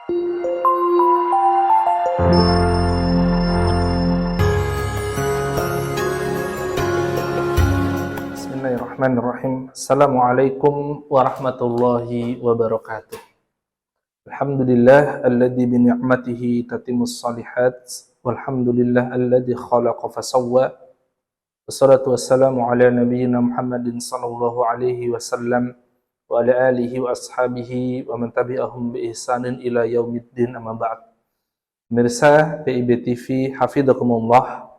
Bismillahirrahmanirrahim. Assalamualaikum warahmatullahi wabarakatuh. Alhamdulillah alladzi bi ni'matihi tatimmus shalihat. Walhamdulillah alladzi khalaqa fasawwa. Wassalatu wassalamu ala nabiyyina Muhammadin sallallahu alaihi wasallam wa ala alihi wa ashabihi wa man tabi'ahum bi ihsanin ila yaumiddin, amma ba'd. Pemirsa PIB TV, hafizakumullah.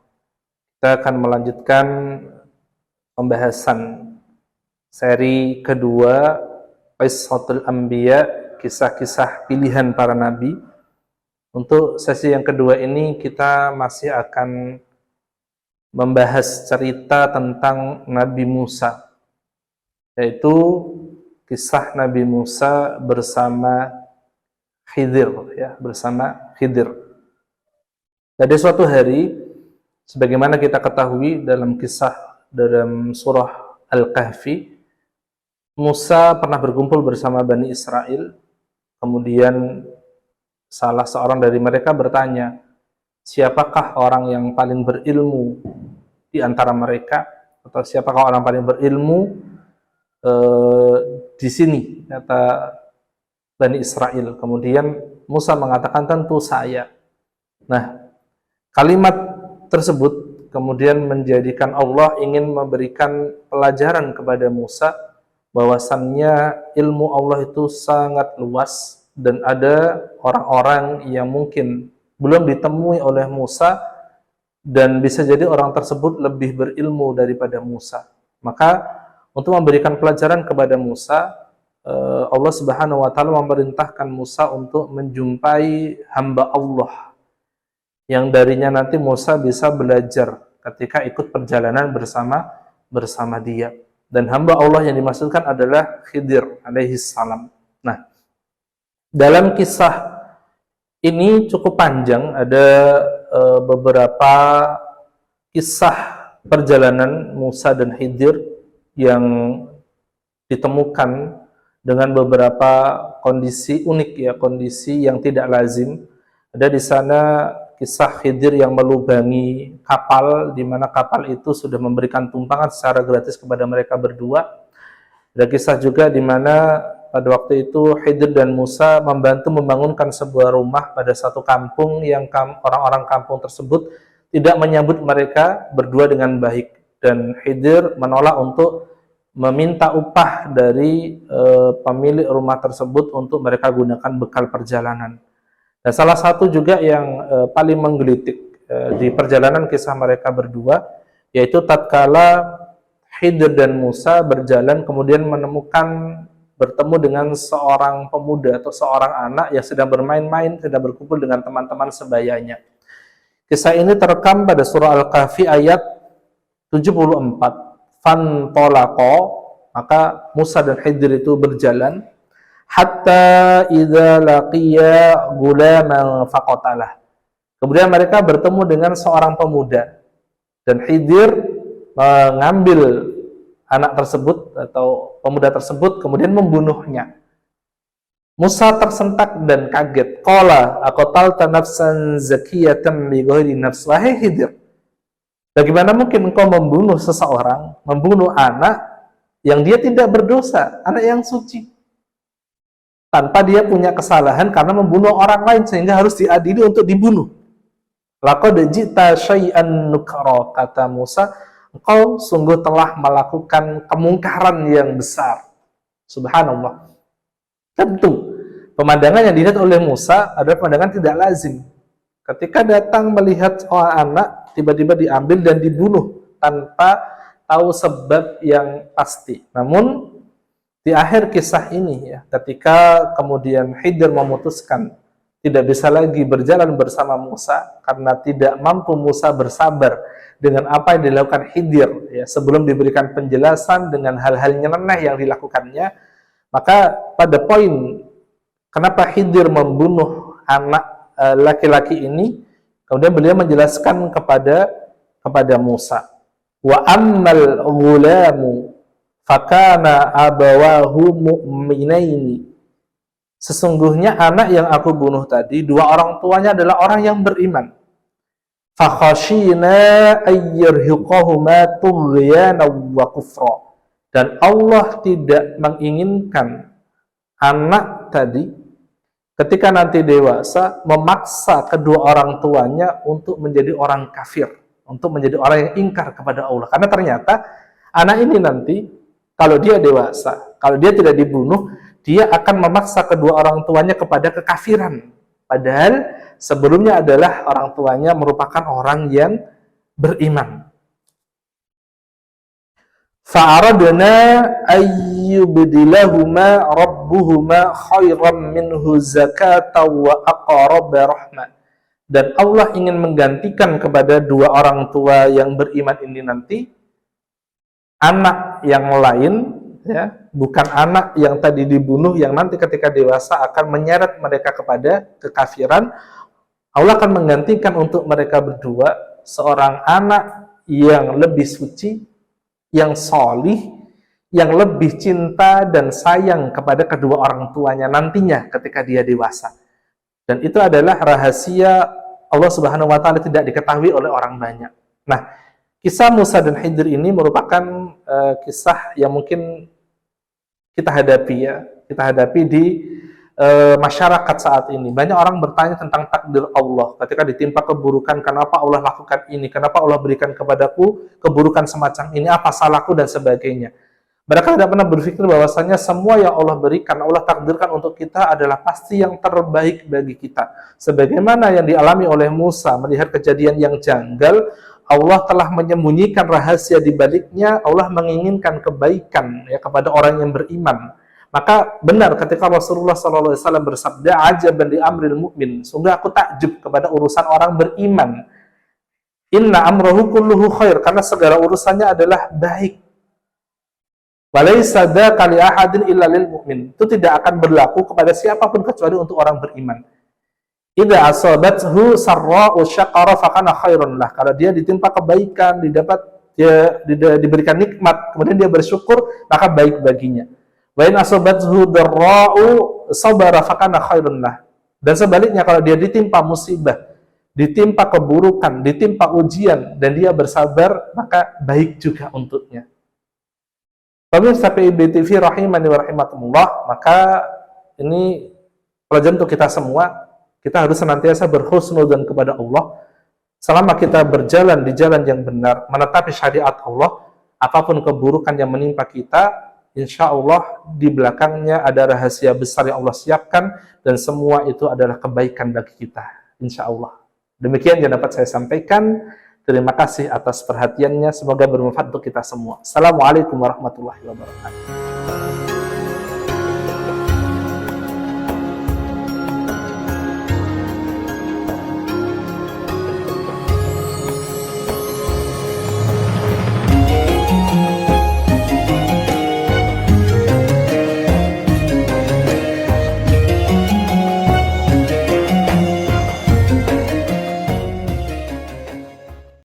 Kita akan melanjutkan pembahasan seri kedua Qissatul Anbiya, kisah-kisah pilihan para nabi. Untuk sesi yang kedua ini kita masih akan membahas cerita tentang Nabi Musa, yaitu kisah Nabi Musa bersama Khidir, ya, bersama Khidir. Pada suatu hari, sebagaimana kita ketahui dalam kisah dalam surah Al-Kahfi, Musa pernah berkumpul bersama Bani Israel. Kemudian salah seorang dari mereka bertanya, siapakah orang yang paling berilmu di antara mereka, atau siapakah orang paling berilmu di sini, kata Bani Israel. Kemudian Musa mengatakan, tentu saya. Nah, kalimat tersebut kemudian menjadikan Allah ingin memberikan pelajaran kepada Musa bahwasannya ilmu Allah itu sangat luas dan ada orang-orang yang mungkin belum ditemui oleh Musa dan bisa jadi orang tersebut lebih berilmu daripada Musa. Maka untuk memberikan pelajaran kepada Musa, Allah Subhanahu wa taala memerintahkan Musa untuk menjumpai hamba Allah yang darinya nanti Musa bisa belajar ketika ikut perjalanan bersama dia. Dan hamba Allah yang dimaksudkan adalah Khidir alaihi salam. Nah, dalam kisah ini cukup panjang, ada beberapa kisah perjalanan Musa dan Khidir yang ditemukan dengan beberapa kondisi unik, ya, kondisi yang tidak lazim. Ada di sana kisah Khidir yang melubangi kapal, di mana kapal itu sudah memberikan tumpangan secara gratis kepada mereka berdua. Ada kisah juga di mana pada waktu itu Khidir dan Musa membantu membangunkan sebuah rumah pada satu kampung yang orang-orang kampung tersebut tidak menyambut mereka berdua dengan baik. Dan Khidir menolak untuk meminta upah dari pemilik rumah tersebut untuk mereka gunakan bekal perjalanan. Dan salah satu juga yang paling menggelitik di perjalanan kisah mereka berdua, yaitu tatkala Khidir dan Musa berjalan kemudian bertemu dengan seorang pemuda atau seorang anak yang sedang bermain-main, sedang berkumpul dengan teman-teman sebayanya. Kisah ini terekam pada surah Al-Kahfi ayat 74. Fantolaqo, maka Musa dan Khidir itu berjalan hatta idza laqiya gulaman faqatalah. Kemudian mereka bertemu dengan seorang pemuda dan Khidir mengambil anak tersebut atau pemuda tersebut kemudian membunuhnya. Musa tersentak dan kaget. Qala aqtalta nafsan zakiyatan bi ghairi nafs. Wahai Khidir, bagaimana mungkin engkau membunuh seseorang, membunuh anak yang dia tidak berdosa, anak yang suci, tanpa dia punya kesalahan karena membunuh orang lain sehingga harus diadili untuk dibunuh. Laqad ji'ta syai'an nukra, kata Musa, engkau sungguh telah melakukan kemungkaran yang besar. Subhanallah. Tentu pemandangan yang dilihat oleh Musa adalah pemandangan tidak lazim. Ketika datang melihat seorang anak tiba-tiba diambil dan dibunuh tanpa tahu sebab yang pasti. Namun di akhir kisah ini, ya, ketika kemudian Khidir memutuskan tidak bisa lagi berjalan bersama Musa karena tidak mampu Musa bersabar dengan apa yang dilakukan Khidir, ya, sebelum diberikan penjelasan dengan hal-hal nyeleneh yang dilakukannya, maka pada poin kenapa Khidir membunuh anak laki-laki ini, kemudian beliau menjelaskan kepada Musa, wa ammal ghulamu fakana abawahu mu'minaini sesungguhnya anak yang aku bunuh tadi, dua orang tuanya adalah orang yang beriman. Fakhashina ayyarhiqahuma tughyana wa kufra. Dan Allah tidak menginginkan anak tadi ketika nanti dewasa memaksa kedua orang tuanya untuk menjadi orang kafir, untuk menjadi orang yang ingkar kepada Allah. Karena ternyata anak ini nanti kalau dia dewasa, kalau dia tidak dibunuh, dia akan memaksa kedua orang tuanya kepada kekafiran. Padahal sebelumnya adalah orang tuanya merupakan orang yang beriman. Fa'aradna ayyubdilahuma rabbuhuma khairan minhu zakata wa aqraba rahmah. Dan Allah ingin menggantikan kepada dua orang tua yang beriman ini nanti anak yang lain, ya, bukan anak yang tadi dibunuh yang nanti ketika dewasa akan menyeret mereka kepada kekafiran. Allah akan menggantikan untuk mereka berdua seorang anak yang lebih suci, yang solih, yang lebih cinta dan sayang kepada kedua orang tuanya nantinya ketika dia dewasa. Dan itu adalah rahasia Allah Subhanahu wa taala tidak diketahui oleh orang banyak. Nah, kisah Musa dan Khidir ini merupakan kisah yang mungkin kita hadapi, ya. Kita hadapi di masyarakat saat ini. Banyak orang bertanya tentang takdir Allah. Ketika ditimpa keburukan, kenapa Allah lakukan ini? Kenapa Allah berikan kepadaku keburukan semacam ini? Apa salahku dan sebagainya. Mereka tidak pernah berpikir bahwasanya semua yang Allah berikan, Allah takdirkan untuk kita adalah pasti yang terbaik bagi kita. Sebagaimana yang dialami oleh Musa melihat kejadian yang janggal, Allah telah menyembunyikan rahasia di baliknya. Allah menginginkan kebaikan, ya, kepada orang yang beriman. Maka benar ketika Rasulullah SAW bersabda, "Ajaban li amril mu'min." Sungguh aku takjub kepada urusan orang beriman. Inna amrahu kulluhu khair, karena segala urusannya adalah baik. Walaysa dzaka li ahadin illa lil mu'min. Itu tidak akan berlaku kepada siapapun kecuali untuk orang beriman. Idza asabathu sarra'u syaqara fakana khairun lah. Kalau dia ditimpa kebaikan, diberikan nikmat, kemudian dia bersyukur, maka baik baginya. Wa in asabathu darra'u sabara fakana khairun lah. Dan sebaliknya kalau dia ditimpa musibah, ditimpa keburukan, ditimpa ujian dan dia bersabar, maka baik juga untuknya. Pemirsa PIB TV rahimani wa rahimakumullah, maka ini pelajaran untuk kita semua. Kita harus senantiasa berhusnudzon kepada Allah. Selama kita berjalan di jalan yang benar, menetapi syariat Allah, apapun keburukan yang menimpa kita, insya Allah di belakangnya ada rahasia besar yang Allah siapkan, dan semua itu adalah kebaikan bagi kita, insya Allah. Demikian yang dapat saya sampaikan. Terima kasih atas perhatiannya. Semoga bermanfaat untuk kita semua. Assalamualaikum warahmatullahi wabarakatuh.